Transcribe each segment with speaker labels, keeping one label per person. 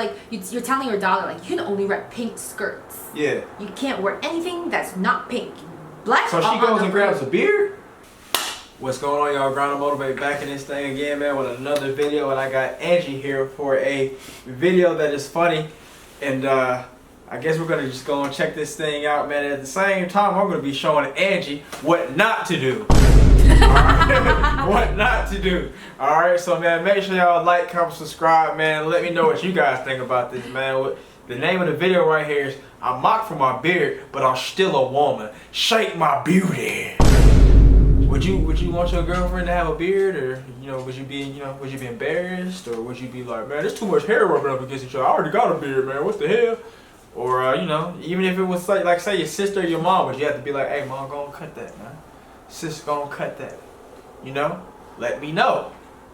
Speaker 1: like you're telling your daughter like you can only wear pink skirts.
Speaker 2: Yeah.
Speaker 1: You can't wear anything that's not pink. Black.
Speaker 2: So she goes and grabs a beard. What's going on, y'all? Grind and Motivate back in this thing again, man, with another video, and I got Angie here for a video that is funny, and I guess we're gonna just go and check this thing out, man. At the same time, I'm gonna be showing Angie what not to do. Alright, what not to do. Alright, so man, make sure y'all like, comment, subscribe, man. Let me know what you guys think about this, man. The name of the video right here is I mock for my beard, but I'm still a woman. Shake my beauty. Would you want your girlfriend to have a beard, or would you be embarrassed, or would you be like, man, there's too much hair rubbing up against each other. I already got a beard, man. What the hell? Or even if it was like say your sister or your mom, would you have to be like, hey, mom, go and cut that, man. Sis, go and cut that. Let me know.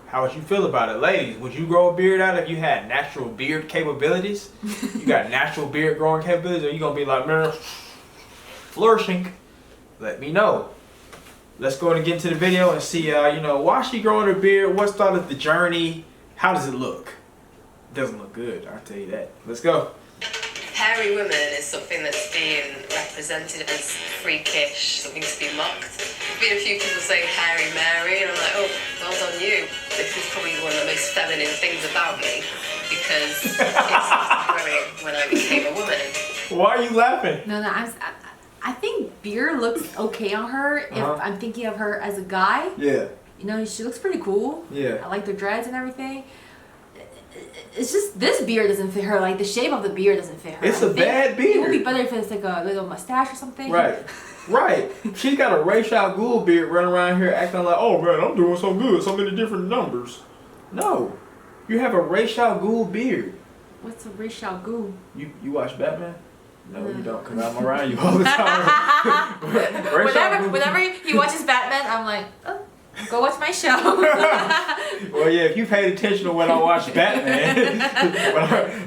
Speaker 2: How would you feel about it? Ladies, would you grow a beard out if you had natural beard capabilities? You got natural beard growing capabilities, or you gonna be like, man, flourishing? Let me know. Let's go and get into the video and see, why she growing her beard, what started the journey, how does it look? It doesn't look good, I'll tell you that. Let's go.
Speaker 3: Hairy women is something that's being represented as freakish, something to be mocked. There's been a few people saying Hairy Mary, and I'm like, oh, well done you. This is probably one of the most feminine things about me, because it started growing when I became a woman.
Speaker 1: Why are you laughing? No, I think beard looks okay on her if I'm thinking of her as a guy.
Speaker 2: Yeah.
Speaker 1: She looks pretty cool.
Speaker 2: Yeah.
Speaker 1: I like the dreads and everything. It's just this beard doesn't fit her. Like the shape of the beard doesn't fit her.
Speaker 2: It's a bad beard.
Speaker 1: It would be better if it's like a little mustache or something.
Speaker 2: Right. Right. She's got a Ra's al Ghul beard running around here acting like, oh man, I'm doing so good, so many different numbers. No. You have a Ra's al Ghul beard.
Speaker 1: What's a Ra's al Ghul?
Speaker 2: You watch Batman? No, you don't, because I'm around you all the time.
Speaker 1: whenever he watches Batman, I'm like, oh, go watch my show.
Speaker 2: Well, yeah, if you paid attention to when I watched Batman,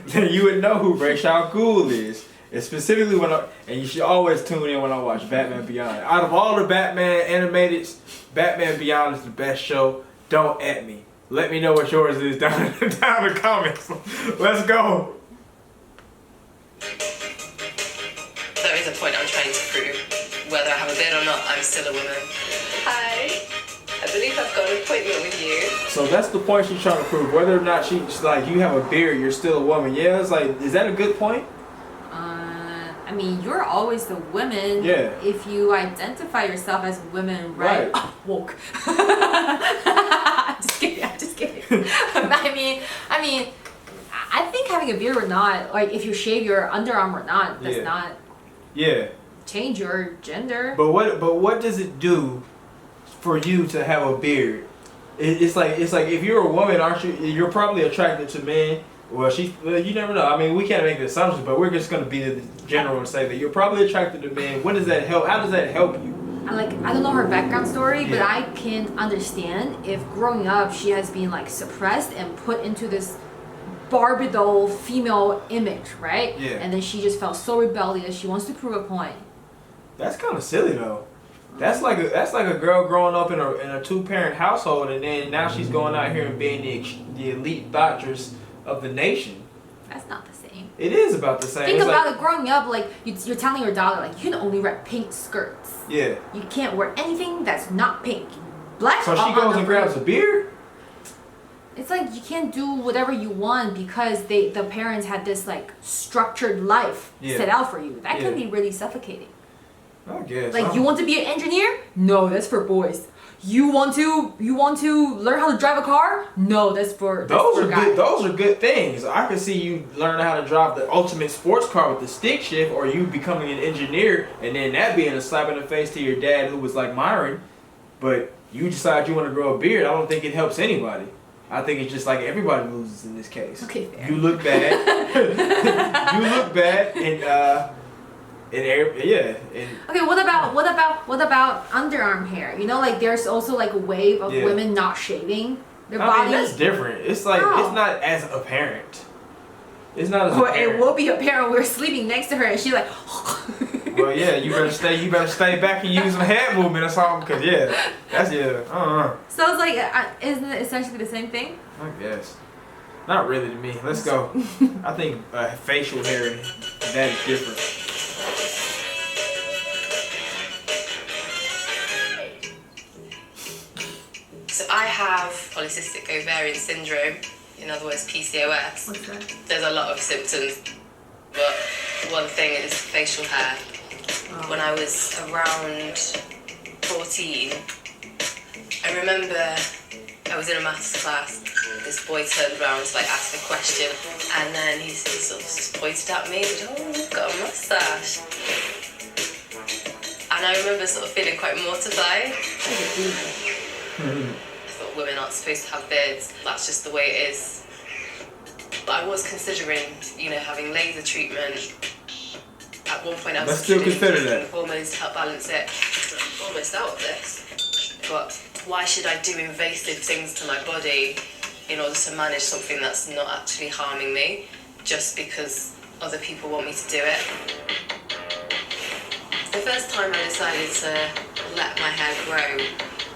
Speaker 2: then you would know who Ra's al Ghul is. And specifically and you should always tune in when I watch Batman Beyond. Out of all the Batman animateds, Batman Beyond is the best show. Don't at me. Let me know what yours is down in the comments. Let's go.
Speaker 3: There is a point I'm trying to prove. Whether I have a beard or not, I'm still a woman. Hi. I believe I've got an appointment with you.
Speaker 2: So that's the point she's trying to prove. Whether or not she's like, you have a beard, you're still a woman. Yeah, it's like, is that a good point?
Speaker 1: I mean, you're always the woman.
Speaker 2: Yeah. If
Speaker 1: you identify yourself as women, right? Oh, woke. I'm just kidding. I mean, I think having a beard or not, like if you shave your underarm or not, does not change your gender.
Speaker 2: But what does it do for you to have a beard? It's like if you're a woman, aren't you? You're probably attracted to men. Well, you never know. I mean, we can't make the assumptions, but we're just going to be the general and say that you're probably attracted to men. When does that help? How does that help you?
Speaker 1: I don't know her background story, but I can understand if growing up she has been like suppressed and put into this Barbie doll female image, right?
Speaker 2: Yeah.
Speaker 1: And then she just felt so rebellious. She wants to prove a point.
Speaker 2: That's kind of silly though. That's like a girl growing up in a two-parent household, and then now she's going out here and being the elite doctress of the nation.
Speaker 1: That's not the same.
Speaker 2: It is about the same.
Speaker 1: Think about it growing up, like you're telling your daughter like you can only wear pink skirts.
Speaker 2: Yeah.
Speaker 1: You can't wear anything that's not pink. Black.
Speaker 2: So she goes and grabs a beard?
Speaker 1: It's like you can't do whatever you want because the parents had this like structured life set out for you. That can be really suffocating.
Speaker 2: I guess.
Speaker 1: Like you want to be an engineer? No, that's for boys. You want to learn how to drive a car? No, that's for guys.
Speaker 2: Those are good things. I can see you learn how to drive the ultimate sports car with the stick shift, or you becoming an engineer, and then that being a slap in the face to your dad who was like Myron. But you decide you want to grow a beard. I don't think it helps anybody. I think it's just like everybody loses in this case.
Speaker 1: Okay, fair.
Speaker 2: You look bad. You look bad, and
Speaker 1: okay, what about underarm hair? Like there's also like a wave of women not shaving their body.
Speaker 2: I mean, that's different. It's like it's not as apparent. It's not as apparent.
Speaker 1: It will be apparent. We're sleeping next to her and she's like
Speaker 2: Well, yeah, you better stay back and use some head movement or something, cause that's
Speaker 1: So it's like, isn't it essentially the same thing?
Speaker 2: I guess. Not really to me. Let's go. I think facial hair, that is different.
Speaker 3: So I have polycystic ovarian syndrome, in other words PCOS.
Speaker 1: What's that?
Speaker 3: There's a lot of symptoms, but one thing is facial hair. When I was around 14, I remember I was in a maths class. This boy turned around to ask a question, and then he sort of just pointed at me and said, "Oh, you've got a mustache." And I remember sort of feeling quite mortified. I thought women aren't supposed to have beards. That's just the way it is. But I was considering, having laser treatment. At one point I was
Speaker 2: consider
Speaker 3: hormones to help balance it. I'm almost out of this. But why should I do invasive things to my body in order to manage something that's not actually harming me, just because other people want me to do it? The first time I decided to let my hair grow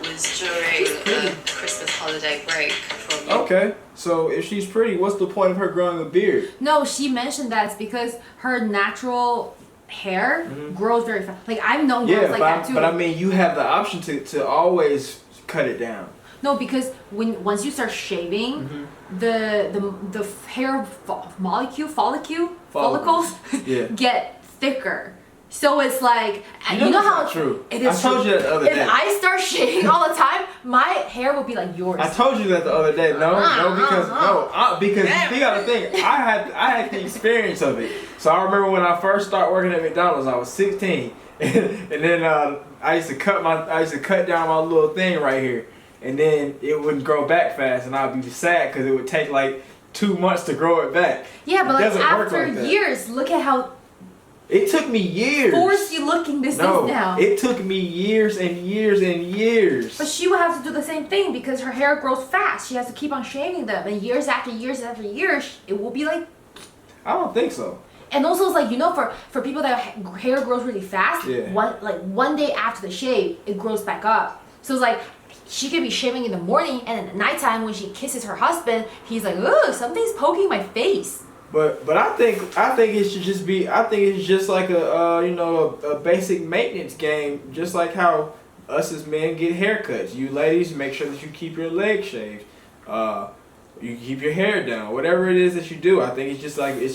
Speaker 3: was during a Christmas holiday break from...
Speaker 2: Okay, so if she's pretty, what's the point of her growing a beard?
Speaker 1: No, she mentioned that it's because her natural hair grows very fast. I've known girls that too.
Speaker 2: But I mean, you have the option to always cut it down.
Speaker 1: No, because once you start shaving, the hair follicles get thicker. So it's you know how
Speaker 2: true.
Speaker 1: It is.
Speaker 2: I told you that the other day.
Speaker 1: If I start shaving all the time, my hair will be like yours.
Speaker 2: I told you that the other day. Because you got to think. I had the experience of it. So I remember when I first started working at McDonald's, I was 16, and then I used to cut down my little thing right here, and then it wouldn't grow back fast, and I'd be sad because it would take 2 months to grow it back.
Speaker 1: Yeah, but after
Speaker 2: like
Speaker 1: years, look at how.
Speaker 2: It took me years.
Speaker 1: Forced you looking this thing now.
Speaker 2: It took me years and years and years.
Speaker 1: But she would have to do the same thing because her hair grows fast. She has to keep on shaving them, and years after years after years, it will be
Speaker 2: I don't think so.
Speaker 1: And also, it's for people that hair grows really fast.
Speaker 2: Yeah.
Speaker 1: One day after the shave, it grows back up. So it's she could be shaving in the morning, and then at nighttime when she kisses her husband, he's like, "Ugh, something's poking my face."
Speaker 2: But I think it should just be. I think it's just like a basic maintenance game, just like how us as men get haircuts. You ladies make sure that you keep your legs shaved. You keep your hair down. Whatever it is that you do, I think it's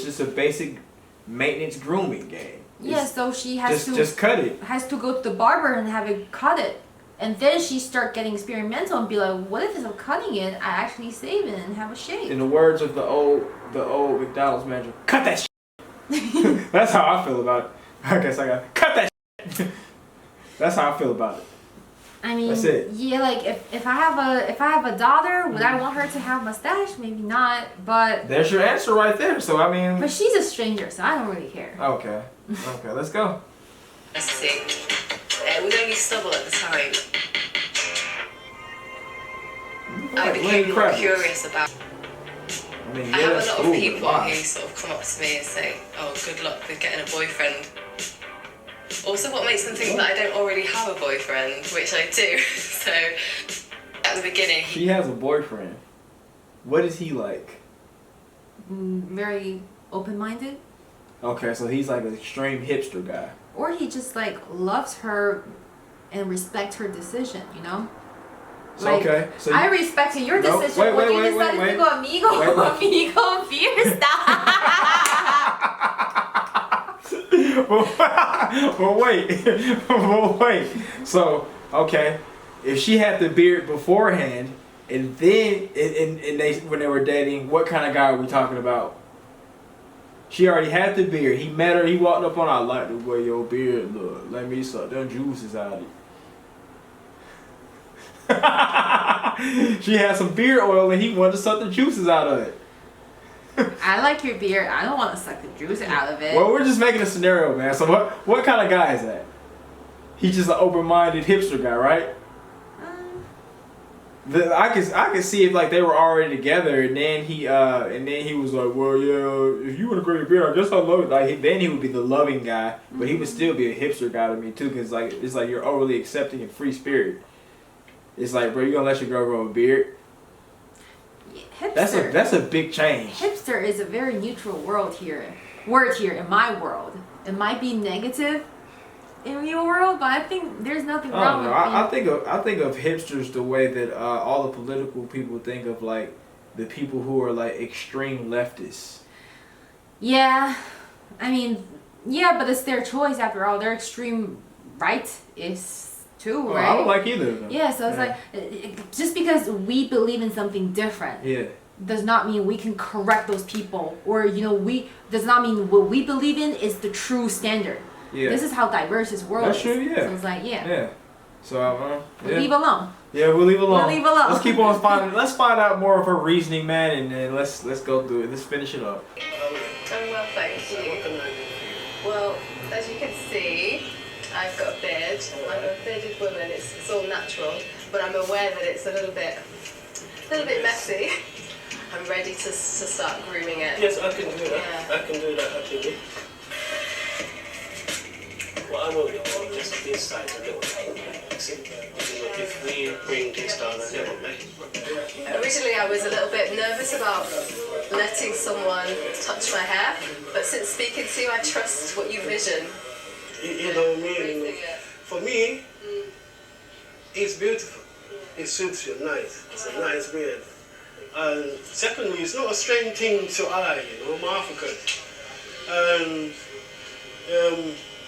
Speaker 2: just a basic maintenance grooming game.
Speaker 1: Yeah, so she has to
Speaker 2: just cut it.
Speaker 1: Has to go to the barber and have it cut it. And then she start getting experimental and be like, what if instead of cutting it, I actually save it and have a shave?
Speaker 2: In the words of the old McDonald's manager, cut that shit. That's how I feel about it. I guess I got cut that shit. That's how I feel about it.
Speaker 1: I mean,
Speaker 2: that's it.
Speaker 1: Yeah, if I have a daughter, would I want her to have a mustache? Maybe not, but
Speaker 2: there's your answer right there. So I mean,
Speaker 1: but she's a stranger, so I don't really care.
Speaker 2: Okay, let's go.
Speaker 3: Let's see. It was only stubble at the time. I became more curious about. I have a lot of people who sort of come up to me and say, "Oh, good luck with getting a boyfriend." Also, what makes them think that I don't already have a boyfriend, which I do. So, at the beginning,
Speaker 2: she has a boyfriend. What is he like?
Speaker 1: Very open-minded.
Speaker 2: Okay, so he's like an extreme hipster guy.
Speaker 1: Or he just loves her and respects her decision, you know?
Speaker 2: Okay. So
Speaker 1: I respected your decision when you decided to go amigo fiesta.
Speaker 2: wait. So, okay, if she had the beard beforehand, and then when they were dating, what kind of guy are we talking about? She already had the beard. He met her. He walked up on her. I like the way your beard look. Let me suck them juices out of it. She had some beard oil and he wanted to suck the juices out of it.
Speaker 1: I like your beard. I don't want to suck the juice out of it.
Speaker 2: Well, we're just making a scenario, man. So what kind of guy is that? He's just an open-minded hipster guy, right? I could see if they were already together, and then he was like, well, yeah, if you want to grow your beard, I guess I love it. Then he would be the loving guy, but he would still be a hipster guy to me too, because it's like you're overly accepting and free spirit. It's like, bro, you gonna let your girl grow a beard?
Speaker 1: Yeah. hipster.
Speaker 2: That's a big change.
Speaker 1: Hipster is a very neutral word here in my world. It might be negative in your world, but I think there's nothing wrong with being...
Speaker 2: I think of hipsters the way that all the political people think of like the people who are like extreme leftists.
Speaker 1: Yeah, I mean, yeah, but it's their choice after all. They're extreme right is too, right?
Speaker 2: I don't like either of them.
Speaker 1: Yeah, so it's like just because we believe in something different.
Speaker 2: Yeah.
Speaker 1: Does not mean we can correct those people, or does not mean what we believe in is the true standard.
Speaker 2: Yeah.
Speaker 1: This is how diverse this world is.
Speaker 2: That's true, yeah.
Speaker 1: So it's like,
Speaker 2: Yeah. So
Speaker 1: leave alone.
Speaker 2: Yeah, we'll leave alone.
Speaker 1: We'll leave alone.
Speaker 2: Let's keep on finding. Let's find out more of her reasoning, man, and then let's go through it. Let's finish it up.
Speaker 3: I'm well, thank you. Well, as you can see, I've got a beard. I'm a bearded woman. It's all natural, but I'm aware that it's a little bit messy. I'm ready to start grooming it.
Speaker 4: Yes, I can do that. Yeah. I can do that happily. What I will do is just this side a little bit. See? If we bring this down a little bit.
Speaker 3: Originally I was a little bit nervous about letting someone touch my hair, but since speaking to you I trust what you vision.
Speaker 4: You know what I mean? For me, it's beautiful. It suits you nice. It's a nice beard. And secondly, it's not a strange thing to I, I'm African. And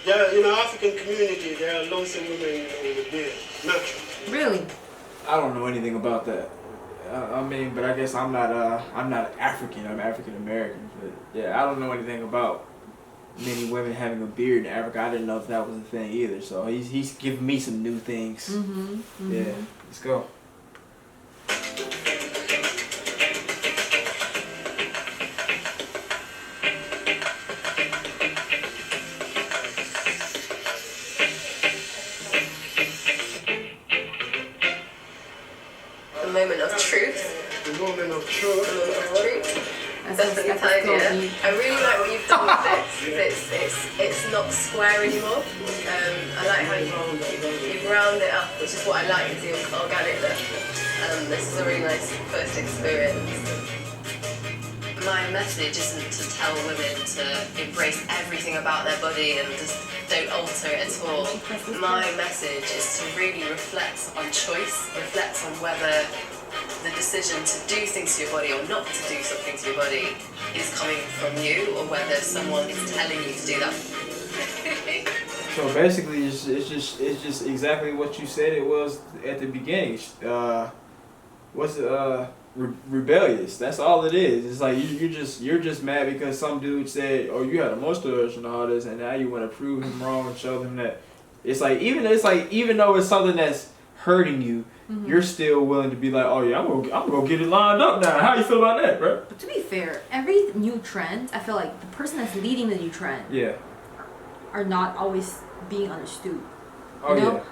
Speaker 4: in the African community, there are lots of women with beard, natural.
Speaker 1: Really?
Speaker 2: I don't know anything about that. I mean, but I guess I'm not African. I'm African American. But yeah, I don't know anything about many women having a beard in Africa. I didn't know if that was a thing either. So he's giving me some new things. Yeah, let's go.
Speaker 3: Moment of truth.
Speaker 4: The moment of truth.
Speaker 3: The moment of truth. Definitely tied here. I really like what you've done with this. It's not square anymore. I like how you round it up, which is what I like with the organic look. This is a really nice first experience. My message isn't to tell women to embrace everything about their body and just don't alter it at all. My message is to really reflect on choice, reflect on whether the decision to do things to your body or not to do something to your body is coming from you or whether someone is telling you to do that.
Speaker 2: So basically, it's just exactly what you said it was at the beginning. Rebellious. That's all it is. It's like you're just mad because some dude said, "Oh, you had a mustache and all this," and now you want to prove him wrong and show them that it's like even though it's something that's hurting you, you're still willing to be like, "Oh yeah, I'm gonna get it lined up now." How you feel about that, bro?
Speaker 1: But to be fair, every new trend, I feel like the person that's leading the new trend, are not always being understood. You know,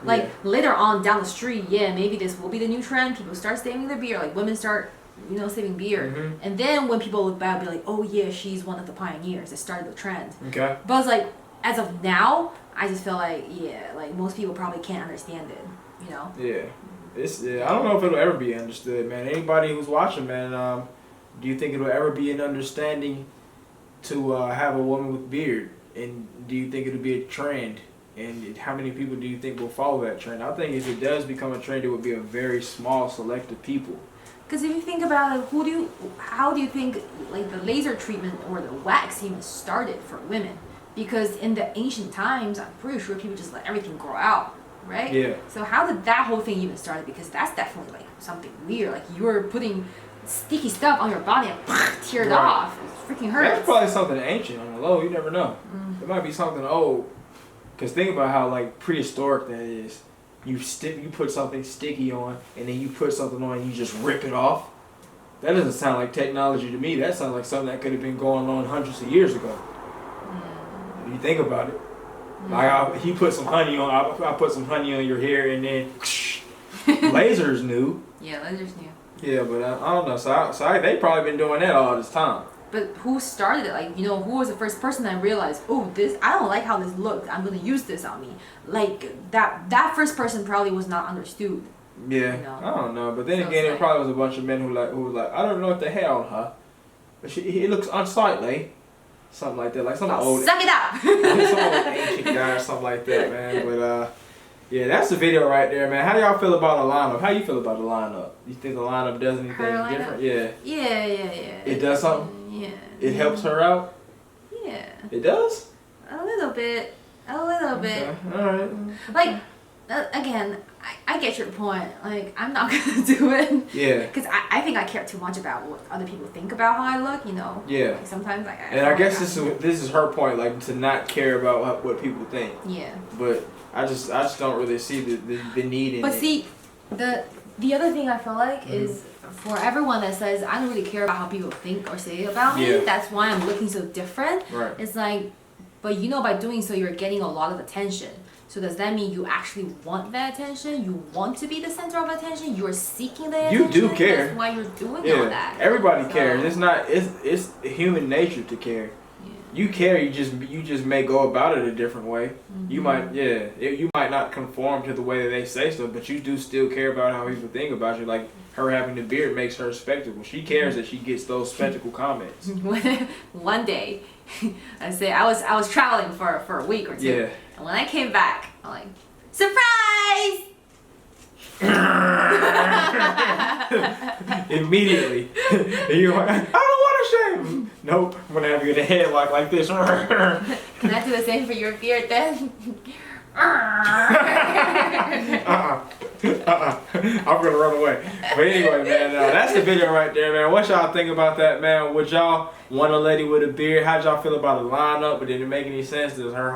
Speaker 1: later on down the street, maybe this will be the new trend. People start saving their beard, like women start, saving beard. And then when people look back, be like, oh yeah, she's one of the pioneers that started the trend.
Speaker 2: Okay.
Speaker 1: But it's like, as of now, I just feel like, like most people probably can't understand it,
Speaker 2: Yeah. I don't know if it'll ever be understood, man. Anybody who's watching, man, do you think it'll ever be an understanding to have a woman with beard? And do you think it'll be a trend? And how many people do you think will follow that trend? I think if it does become a trend, it would be a very small select of people.
Speaker 1: Because if you think about it, how do you think like the laser treatment or the wax even started for women? Because in the ancient times, I'm pretty sure people just let everything grow out, right?
Speaker 2: Yeah.
Speaker 1: So how did that whole thing even start? Because that's definitely like something weird. Like you were putting sticky stuff on your body and tear it off. It freaking hurts.
Speaker 2: That's probably something ancient on the low. You never know. It might be something old. Because think about how like prehistoric that is. You put something sticky on, and then you put something on, and you just rip it off. That doesn't sound like technology to me. That sounds like something that could have been going on hundreds of years ago. If you think about it, like he put some honey on. I put some honey on your hair, and then lasers new.
Speaker 1: Yeah, lasers new.
Speaker 2: Yeah, but I don't know. So they probably been doing that all this time.
Speaker 1: But who started it? Like, who was the first person that realized, oh, I don't like how this looked. I'm going to use this on me. Like, that first person probably was not understood.
Speaker 2: Yeah,
Speaker 1: you know?
Speaker 2: I don't know, but then
Speaker 1: So
Speaker 2: again,
Speaker 1: it's
Speaker 2: it probably was a bunch of men who was like, I don't know what the hell, huh? But he looks unsightly, something like that, like some old,
Speaker 1: suck it up.
Speaker 2: some old ancient guy or something like that, man. But yeah, that's the video right there, man. How do y'all feel about the lineup? How you feel about the lineup? You think the lineup does anything different? Yeah.
Speaker 1: Yeah.
Speaker 2: It does something.
Speaker 1: Yeah.
Speaker 2: It helps her out.
Speaker 1: Yeah.
Speaker 2: It does.
Speaker 1: A little bit.
Speaker 2: Okay. All right.
Speaker 1: Like, again, I get your point. Like, I'm not gonna do it.
Speaker 2: Yeah.
Speaker 1: Because I think I care too much about what other people think about how I look, you know?
Speaker 2: Yeah.
Speaker 1: Like, sometimes
Speaker 2: I guess this is her point, like, to not care about what people think.
Speaker 1: Yeah.
Speaker 2: But I just don't really see the need in it.
Speaker 1: But see, the other thing I feel like is for everyone that says I don't really care about how people think or say about me, that's why I'm looking so different.
Speaker 2: Right.
Speaker 1: It's like, but you know, by doing so, you're getting a lot of attention. So does that mean you actually want that attention? You want to be the center of attention? You're seeking the attention?
Speaker 2: You do care.
Speaker 1: That's why you're doing all that.
Speaker 2: Everybody cares. It's human nature to care. Yeah. You care. You just may go about it a different way. You might you might not conform to the way that they say stuff, but you do still care about how people think about you. Like her having the beard makes her spectacle. She cares that she gets those spectacle comments.
Speaker 1: One day, I was traveling for a week or two.
Speaker 2: Yeah.
Speaker 1: And when I came back, I'm like, surprise!
Speaker 2: Immediately. And you're like, I don't want to shave. Nope. I'm going to have you in a headlock like this.
Speaker 1: Can I do the same for your beard then?
Speaker 2: I'm gonna run away. But anyway, man, that's the video right there, man. What y'all think about that, man? Would y'all want a lady with a beard? How'd y'all feel about the lineup? But did it make any sense? Does her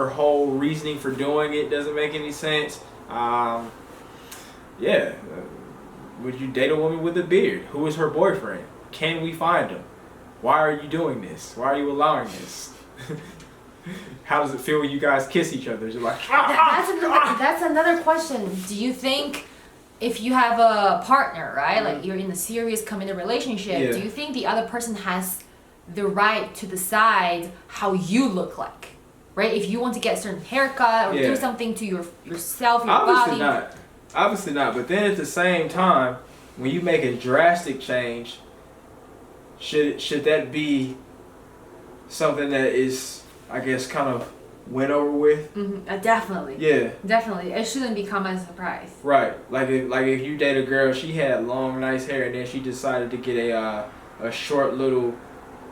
Speaker 2: whole reasoning for doing it doesn't make any sense? Yeah. Would you date a woman with a beard? Who is her boyfriend? Can we find him? Why are you doing this? Why are you allowing this? How does it feel when you guys kiss each other? You're like,
Speaker 1: that's another question. Do you think if you have a partner, right, like you're in a serious committed relationship, do you think the other person has the right to decide how you look like, right? If you want to get a certain haircut or do something to yourself, your body.
Speaker 2: Obviously not. But then at the same time, when you make a drastic change, should that be something that is, I guess, kind of went over with?
Speaker 1: Definitely.
Speaker 2: Yeah. Definitely.
Speaker 1: It shouldn't become a surprise.
Speaker 2: Right. Like if you date a girl, she had long, nice hair, and then she decided to get a short little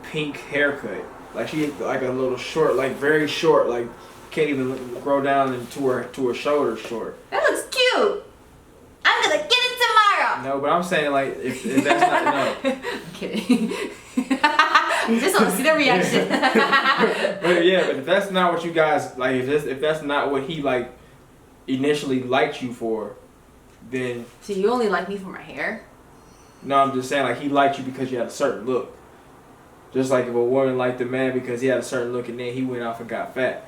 Speaker 2: pink haircut. Like she had like a little short, like very short, like can't even grow down into her shoulder short.
Speaker 1: That looks cute. I'm gonna get it tomorrow.
Speaker 2: No, but I'm saying like if that's not no.
Speaker 1: I'm kidding. Just want to see the reaction.
Speaker 2: but if that's not what you guys like, if that's not what he like initially liked you for, then.
Speaker 1: So you only like me for my hair?
Speaker 2: No, I'm just saying like he liked you because you had a certain look. Just like if a woman liked a man because he had a certain look and then he went off and got fat.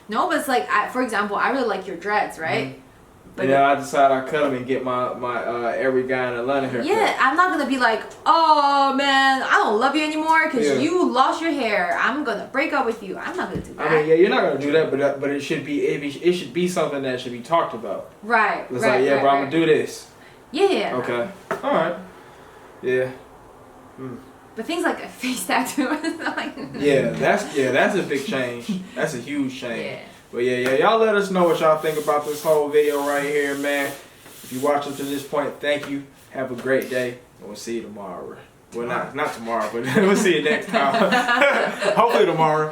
Speaker 2: No,
Speaker 1: but it's like, for example, I really like your dreads, right?
Speaker 2: But I decided I cut them and get my every guy in Atlanta haircut.
Speaker 1: Yeah, I'm not gonna be like, oh man, I don't love you anymore because you lost your hair. I'm gonna break up with you. I'm not gonna do that.
Speaker 2: I mean, you're not gonna do that, but it should be something that should be talked about.
Speaker 1: Right.
Speaker 2: It's like, bro, I'm gonna do this.
Speaker 1: Yeah.
Speaker 2: Okay. All right. Yeah.
Speaker 1: But things like a face tattoo, like.
Speaker 2: That's a big change. That's a huge change. Yeah. But y'all let us know what y'all think about this whole video right here, man. If you watch up to this point, thank you. Have a great day, and we'll see you tomorrow. Well, not tomorrow, but we'll see you next time. Hopefully tomorrow.